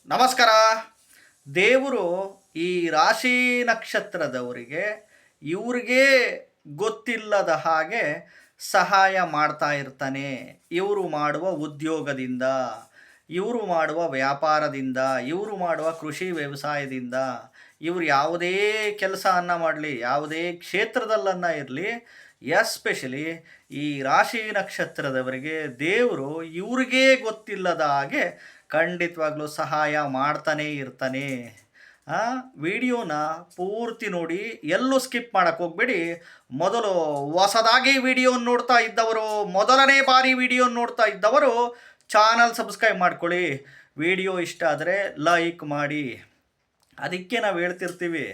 ನಮಸ್ಕಾರ. ದೇವರು ಈ ರಾಶಿ ನಕ್ಷತ್ರದವರಿಗೆ ಇವ್ರಿಗೆ ಗೊತ್ತಿಲ್ಲದ ಹಾಗೆ ಸಹಾಯ ಮಾಡ್ತಾ ಇರ್ತಾನೆ. ಇವರು ಮಾಡುವ ಉದ್ಯೋಗದಿಂದ, ಇವರು ಮಾಡುವ ವ್ಯಾಪಾರದಿಂದ, ಇವರು ಮಾಡುವ ಕೃಷಿ ವ್ಯವಸಾಯದಿಂದ, ಇವರು ಯಾವುದೇ ಕೆಲಸವನ್ನು ಮಾಡಲಿ, ಯಾವುದೇ ಕ್ಷೇತ್ರದಲ್ಲನ್ನ ಇರಲಿ, ಎಸ್ಪೆಷಲಿ ಈ ರಾಶಿ ನಕ್ಷತ್ರದವರಿಗೆ ದೇವರು ಇವ್ರಿಗೇ ಗೊತ್ತಿಲ್ಲದ ಹಾಗೆ ಖಂಡಿತವಾಗ್ಲೂ ಸಹಾಯ ಮಾಡ್ತಾನೇ ಇರ್ತಾನೆ. ವಿಡಿಯೋನ ಪೂರ್ತಿ ನೋಡಿ, ಎಲ್ಲೂ ಸ್ಕಿಪ್ ಮಾಡೋಕ್ಕೆ ಹೋಗ್ಬೇಡಿ. ಮೊದಲು ಹೊಸದಾಗಿ ವಿಡಿಯೋನ ನೋಡ್ತಾ ಇದ್ದವರು, ಮೊದಲನೇ ಬಾರಿ ವಿಡಿಯೋನ ನೋಡ್ತಾ ಇದ್ದವರು ಚಾನಲ್ ಸಬ್ಸ್ಕ್ರೈಬ್ ಮಾಡ್ಕೊಳ್ಳಿ. ವಿಡಿಯೋ ಇಷ್ಟ ಆದರೆ ಲೈಕ್ ಮಾಡಿ. ಅದಕ್ಕೆ ನಾವು ಹೇಳ್ತಿರ್ತೀವಿ,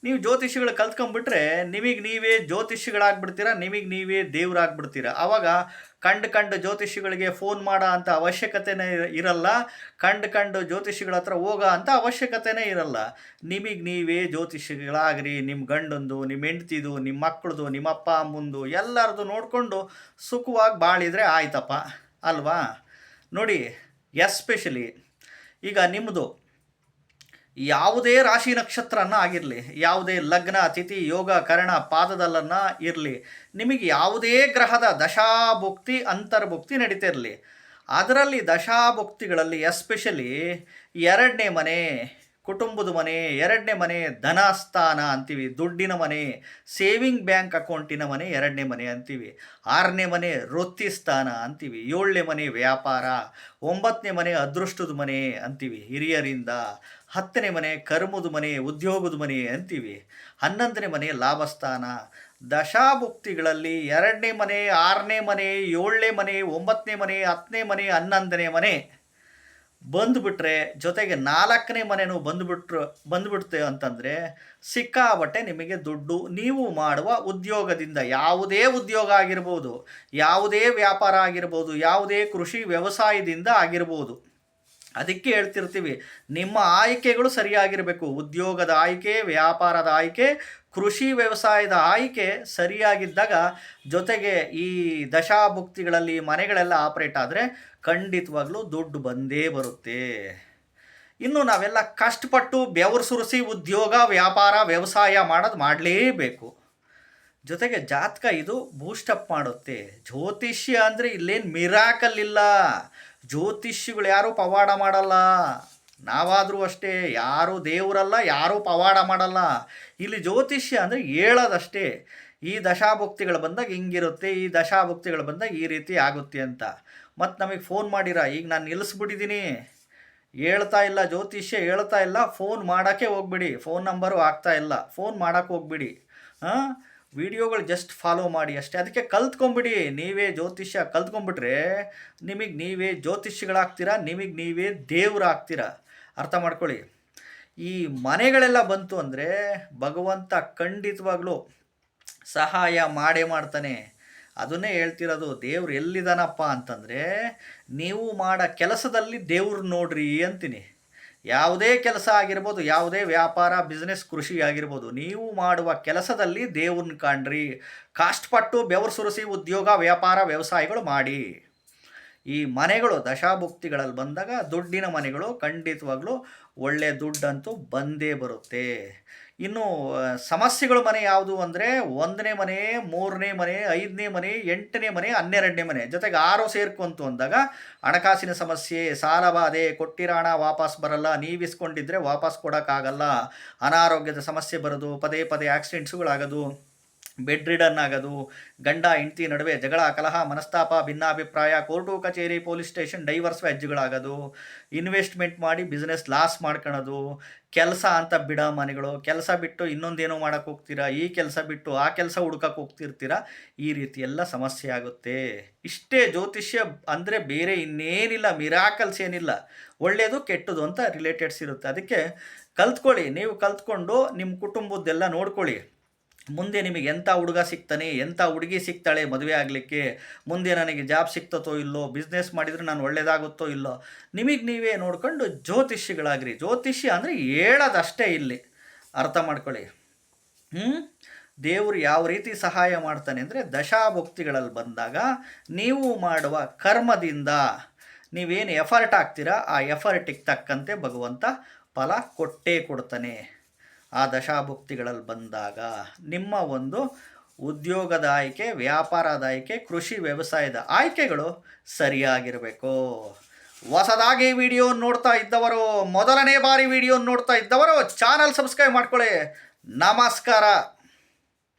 ನೀವು ಜ್ಯೋತಿಷಿಗಳು ಕಲ್ತ್ಕೊಂಡ್ಬಿಟ್ರೆ ನಿಮಗೆ ನೀವೇ ಜ್ಯೋತಿಷಿಗಳಾಗ್ಬಿಡ್ತೀರ, ನಿಮಗೆ ನೀವೇ ದೇವ್ರಾಗ್ಬಿಡ್ತೀರ. ಆವಾಗ ಕಂಡು ಜ್ಯೋತಿಷಿಗಳಿಗೆ ಫೋನ್ ಮಾಡೋ ಅಂಥ ಅವಶ್ಯಕತೆನೇ ಇರಲ್ಲ, ಕಂಡು ಜ್ಯೋತಿಷಿಗಳ ಹತ್ರ ಹೋಗೋ ಅಂಥ ಅವಶ್ಯಕತೆನೇ ಇರಲ್ಲ. ನಿಮಗೆ ನೀವೇ ಜ್ಯೋತಿಷಿಗಳಾಗ್ರಿ. ನಿಮ್ಮ ಗಂಡಂದು, ನಿಮ್ಮ ಹೆಂಡ್ತಿದು, ನಿಮ್ಮ ಮಕ್ಕಳದು, ನಿಮ್ಮ ಅಪ್ಪ ಅಮ್ಮಂದು ಎಲ್ಲರದು ನೋಡಿಕೊಂಡು ಸುಖವಾಗಿ ಬಾಳಿದರೆ ಆಯ್ತಪ್ಪ ಅಲ್ವಾ. ನೋಡಿ, ಎಸ್ಪೆಷಲಿ ಈಗ ನಿಮ್ಮದು ಯಾವುದೇ ರಾಶಿ ನಕ್ಷತ್ರನ ಆಗಿರಲಿ, ಯಾವುದೇ ಲಗ್ನ ತಿಥಿ ಯೋಗ ಕರ್ಣ ಪಾದದಲ್ಲನ್ನ ಇರಲಿ, ನಿಮಗೆ ಯಾವುದೇ ಗ್ರಹದ ದಶಾಭುಕ್ತಿ ಅಂತರ್ಭುಕ್ತಿ ನಡೀತಿರಲಿ, ಅದರಲ್ಲಿ ದಶಾಭುಕ್ತಿಗಳಲ್ಲಿ ಎಸ್ಪೆಷಲಿ ಎರಡನೇ ಮನೆ ಕುಟುಂಬದ ಮನೆ, ಎರಡನೇ ಮನೆ ಧನಸ್ಥಾನ ಅಂತೀವಿ, ದುಡ್ಡಿನ ಮನೆ, ಸೇವಿಂಗ್ ಬ್ಯಾಂಕ್ ಅಕೌಂಟಿನ ಮನೆ ಎರಡನೇ ಮನೆ ಅಂತೀವಿ, ಆರನೇ ಮನೆ ವೃತ್ತಿ ಸ್ಥಾನ ಅಂತೀವಿ, ಏಳನೇ ಮನೆ ವ್ಯಾಪಾರ, ಒಂಬತ್ತನೇ ಮನೆ ಅದೃಷ್ಟದ ಮನೆ ಅಂತೀವಿ ಹಿರಿಯರಿಂದ, ಹತ್ತನೇ ಮನೆ ಕರ್ಮದ ಮನೆ ಉದ್ಯೋಗದ ಮನೆ ಅಂತೀವಿ, 11ನೇ ಮನೆ ಲಾಭಸ್ಥಾನ. ದಶಾಭುಕ್ತಿಗಳಲ್ಲಿ ಎರಡನೇ ಮನೆ, ಆರನೇ ಮನೆ, ಏಳನೇ ಮನೆ, ಒಂಬತ್ತನೇ ಮನೆ, ಹತ್ತನೇ ಮನೆ, 11ನೇ ಮನೆ ಬಂದುಬಿಟ್ರೆ, ಜೊತೆಗೆ 4ನೇ ಮನೆಯೂ ಬಂದುಬಿಡ್ತೆ ಅಂತಂದರೆ ಸಿಕ್ಕಾಬಟ್ಟೆ ನಿಮಗೆ ದುಡ್ಡು. ನೀವು ಮಾಡುವ ಉದ್ಯೋಗದಿಂದ, ಯಾವುದೇ ಉದ್ಯೋಗ ಆಗಿರ್ಬೋದು, ಯಾವುದೇ ವ್ಯಾಪಾರ ಆಗಿರ್ಬೋದು, ಯಾವುದೇ ಕೃಷಿ ವ್ಯವಸಾಯದಿಂದ ಆಗಿರ್ಬೋದು, ಅದಕ್ಕೆ ಹೇಳ್ತಿರ್ತೀವಿ ನಿಮ್ಮ ಆಯ್ಕೆಗಳು ಸರಿಯಾಗಿರಬೇಕು. ಉದ್ಯೋಗದ ಆಯ್ಕೆ, ವ್ಯಾಪಾರದ ಆಯ್ಕೆ, ಕೃಷಿ ವ್ಯವಸಾಯದ ಆಯ್ಕೆ ಸರಿಯಾಗಿದ್ದಾಗ, ಜೊತೆಗೆ ಈ ದಶಾಭುಕ್ತಿಗಳಲ್ಲಿ ಮನೆಗಳೆಲ್ಲ ಆಪ್ರೇಟ್ ಆದರೆ ಖಂಡಿತವಾಗ್ಲೂ ದುಡ್ಡು ಬಂದೇ ಬರುತ್ತೆ. ಇನ್ನು ನಾವೆಲ್ಲ ಕಷ್ಟಪಟ್ಟು ಬೆವರು ಸುರಿಸಿ ಉದ್ಯೋಗ ವ್ಯಾಪಾರ ವ್ಯವಸಾಯ ಮಾಡಲೇಬೇಕು. ಜೊತೆಗೆ ಜಾತಕ ಇದು ಬೂಸ್ಟಪ್ ಮಾಡುತ್ತೆ. ಜ್ಯೋತಿಷ್ಯ ಅಂದರೆ ಇಲ್ಲೇನು ಮಿರಾಕಲ್ ಇಲ್ಲ. ಜ್ಯೋತಿಷ್ಯಗಳು ಯಾರೂ ಪವಾಡ ಮಾಡಲ್ಲ, ನಾವಾದರೂ ಅಷ್ಟೇ. ಯಾರೂ ದೇವರಲ್ಲ, ಯಾರೂ ಪವಾಡ ಮಾಡಲ್ಲ. ಇಲ್ಲಿ ಜ್ಯೋತಿಷ್ಯ ಅಂದರೆ ಹೇಳೋದಷ್ಟೇ. ಈ ದಶಾಭುಕ್ತಿಗಳು ಬಂದಾಗ ಹಿಂಗಿರುತ್ತೆ, ಈ ದಶಾಭುಕ್ತಿಗಳು ಬಂದಾಗ ಈ ರೀತಿ ಆಗುತ್ತೆ ಅಂತ. ಮತ್ತು ನಮಗೆ ಫೋನ್ ಮಾಡಿರ, ಈಗ ನಾನು ನಿಲ್ಲಿಸ್ಬಿಟ್ಟಿದ್ದೀನಿ, ಹೇಳ್ತಾ ಇಲ್ಲ, ಜ್ಯೋತಿಷ್ಯ ಹೇಳ್ತಾ ಇಲ್ಲ, ಫೋನ್ ಮಾಡೋಕ್ಕೆ ಹೋಗ್ಬಿಡಿ. ಫೋನ್ ನಂಬರು ಆಗ್ತಾ ಇಲ್ಲ, ಫೋನ್ ಮಾಡೋಕ್ಕೆ ಹೋಗ್ಬಿಡಿ. ವಿಡಿಯೋಗಳು ಜಸ್ಟ್ ಫಾಲೋ ಮಾಡಿ ಅಷ್ಟೇ. ಅದಕ್ಕೆ ಕಲ್ತ್ಕೊಂಬಿಡಿ. ನೀವೇ ಜ್ಯೋತಿಷ್ಯ ಕಲ್ತ್ಕೊಂಡ್ಬಿಟ್ರೆ ನಿಮಗೆ ನೀವೇ ಜ್ಯೋತಿಷ್ಯಗಳಾಗ್ತೀರಾ, ನಿಮಗೆ ನೀವೇ ದೇವರಾಗ್ತೀರಾ. ಅರ್ಥ ಮಾಡ್ಕೊಳ್ಳಿ. ಈ ಮನೆಗಳೆಲ್ಲ ಬಂತು ಅಂದರೆ ಭಗವಂತ ಖಂಡಿತವಾಗ್ಲೂ ಸಹಾಯ ಮಾಡೇ ಮಾಡ್ತಾನೆ. ಅದನ್ನೇ ಹೇಳ್ತಿರೋದು, ದೇವ್ರು ಎಲ್ಲಿದ್ದಾನಪ್ಪ ಅಂತಂದರೆ ನೀವು ಮಾಡೋ ಕೆಲಸದಲ್ಲಿ ದೇವ್ರು ನೋಡ್ರಿ ಅಂತೀನಿ. ಯಾವುದೇ ಕೆಲಸ ಆಗಿರ್ಬೋದು, ಯಾವುದೇ ವ್ಯಾಪಾರ ಬಿಸ್ನೆಸ್ ಕೃಷಿ ಆಗಿರ್ಬೋದು, ನೀವು ಮಾಡುವ ಕೆಲಸದಲ್ಲಿ ದೇವ್ರನ್ನ ಕಾಣ್ರಿ. ಕಷ್ಟಪಟ್ಟು ಬೆವರು ಸುರಿಸಿ ಉದ್ಯೋಗ ವ್ಯಾಪಾರ ವ್ಯವಸಾಯಗಳು ಮಾಡಿ. ಈ ಮನೆಗಳು ದಶಾಭುಕ್ತಿಗಳಲ್ಲಿ ಬಂದಾಗ ದುಡ್ಡಿನ ಮನೆಗಳು ಖಂಡಿತವಾಗ್ಲೂ ಒಳ್ಳೆ ದುಡ್ಡಂತೂ ಬಂದೇ ಬರುತ್ತೆ. ಇನ್ನು ಸಮಸ್ಯೆಗಳ ಮನೆ ಯಾವುದು ಅಂದರೆ 1ನೇ ಮನೆ, 3ನೇ ಮನೆ, 5ನೇ ಮನೆ, 8ನೇ ಮನೆ, 12ನೇ ಮನೆ, ಜೊತೆಗೆ 6 ಸೇರ್ಕೊಂತು ಅಂದಾಗ ಹಣಕಾಸಿನ ಸಮಸ್ಯೆ, ಸಾಲಬಾಧೆ, ಕೊಟ್ಟಿರೋ ಹಣ ವಾಪಸ್ ಬರಲ್ಲ, ನೀವಿಸ್ಕೊಂಡಿದ್ರೆ ವಾಪಸ್ ಕೊಡೋಕ್ಕಾಗಲ್ಲ, ಅನಾರೋಗ್ಯದ ಸಮಸ್ಯೆ ಬರೋದು, ಪದೇ ಪದೇ ಆಕ್ಸಿಡೆಂಟ್ಸುಗಳಾಗೋದು, ಬೆಡ್ ರಿಡನ್ ಆಗೋದು, ಗಂಡ ಹೆಂಡತಿ ನಡುವೆ ಜಗಳ ಕಲಹ ಮನಸ್ತಾಪ ಭಿನ್ನಾಭಿಪ್ರಾಯ, ಕೋರ್ಟು ಕಚೇರಿ ಪೊಲೀಸ್ ಸ್ಟೇಷನ್ ಡೈವರ್ಸ್ ವ್ಯಾಜ್ಯಗಳಾಗೋದು, ಇನ್ವೆಸ್ಟ್ಮೆಂಟ್ ಮಾಡಿ ಬಿಸ್ನೆಸ್ ಲಾಸ್ ಮಾಡ್ಕೊಳೋದು, ಕೆಲಸ ಅಂತ ಬಿಡೋ ಮನೆಗಳು, ಕೆಲಸ ಬಿಟ್ಟು ಇನ್ನೊಂದೇನೋ ಮಾಡೋಕ್ಕೆ ಹೋಗ್ತೀರಾ, ಈ ಕೆಲಸ ಬಿಟ್ಟು ಆ ಕೆಲಸ ಹುಡ್ಕಕ್ಕೆ ಹೋಗ್ತಿರ್ತೀರ, ಈ ರೀತಿ ಎಲ್ಲ ಸಮಸ್ಯೆ ಆಗುತ್ತೆ. ಇಷ್ಟೇ ಜ್ಯೋತಿಷ್ಯ ಅಂದರೆ, ಬೇರೆ ಇನ್ನೇನಿಲ್ಲ, ಮಿರಾಕಲ್ಸ್ ಏನಿಲ್ಲ. ಒಳ್ಳೆಯದು ಕೆಟ್ಟದು ಅಂತ ರಿಲೇಟೆಡ್ಸ್ ಇರುತ್ತೆ. ಅದಕ್ಕೆ ಕಲ್ತ್ಕೊಳ್ಳಿ. ನೀವು ಕಲ್ತ್ಕೊಂಡು ನಿಮ್ಮ ಕುಟುಂಬದ್ದೆಲ್ಲ ನೋಡ್ಕೊಳ್ಳಿ. ಮುಂದೆ ನಿಮಗೆ ಎಂಥ ಹುಡುಗ ಸಿಗ್ತಾನೆ, ಎಂಥ ಹುಡುಗಿ ಸಿಗ್ತಾಳೆ ಮದುವೆ ಆಗಲಿಕ್ಕೆ, ಮುಂದೆ ನನಗೆ ಜಾಬ್ ಸಿಗ್ತತೋ ಇಲ್ಲೋ, ಬಿಸ್ನೆಸ್ ಮಾಡಿದರೆ ನಾನು ಒಳ್ಳೆಯದಾಗುತ್ತೋ ಇಲ್ಲೋ, ನಿಮಗೆ ನೀವೇ ನೋಡ್ಕೊಂಡು ಜ್ಯೋತಿಷಿಗಳಾಗ್ರಿ. ಜ್ಯೋತಿಷ್ಯ ಅಂದರೆ ಹೇಳೋದಷ್ಟೇ ಇಲ್ಲಿ. ಅರ್ಥ ಮಾಡ್ಕೊಳ್ಳಿ. ದೇವರು ಯಾವ ರೀತಿ ಸಹಾಯ ಮಾಡ್ತಾನೆ ಅಂದರೆ, ದಶಾಭುಕ್ತಿಗಳಲ್ಲಿ ಬಂದಾಗ ನೀವು ಮಾಡುವ ಕರ್ಮದಿಂದ ನೀವೇನು ಎಫರ್ಟ್ ಹಾಕ್ತೀರಾ ಆ ಎಫರ್ಟಿಗೆ ತಕ್ಕಂತೆ ಭಗವಂತ ಫಲ ಕೊಟ್ಟೇ ಕೊಡ್ತಾನೆ. ಆ ದಶಾಭುಕ್ತಿಗಳಲ್ಲಿ ಬಂದಾಗ ನಿಮ್ಮ ಒಂದು ಉದ್ಯೋಗದ ಆಯ್ಕೆ, ವ್ಯಾಪಾರದ ಆಯ್ಕೆ, ಕೃಷಿ ವ್ಯವಸಾಯದ ಆಯ್ಕೆಗಳು ಸರಿಯಾಗಿರಬೇಕು. ಹೊಸದಾಗಿ ವಿಡಿಯೋ ನೋಡ್ತಾ ಇದ್ದವರು, ಮೊದಲನೇ ಬಾರಿ ವಿಡಿಯೋ ನೋಡ್ತಾ ಇದ್ದವರು ಚಾನಲ್ ಸಬ್ಸ್ಕ್ರೈಬ್ ಮಾಡ್ಕೊಳ್ಳಿ. ನಮಸ್ಕಾರ.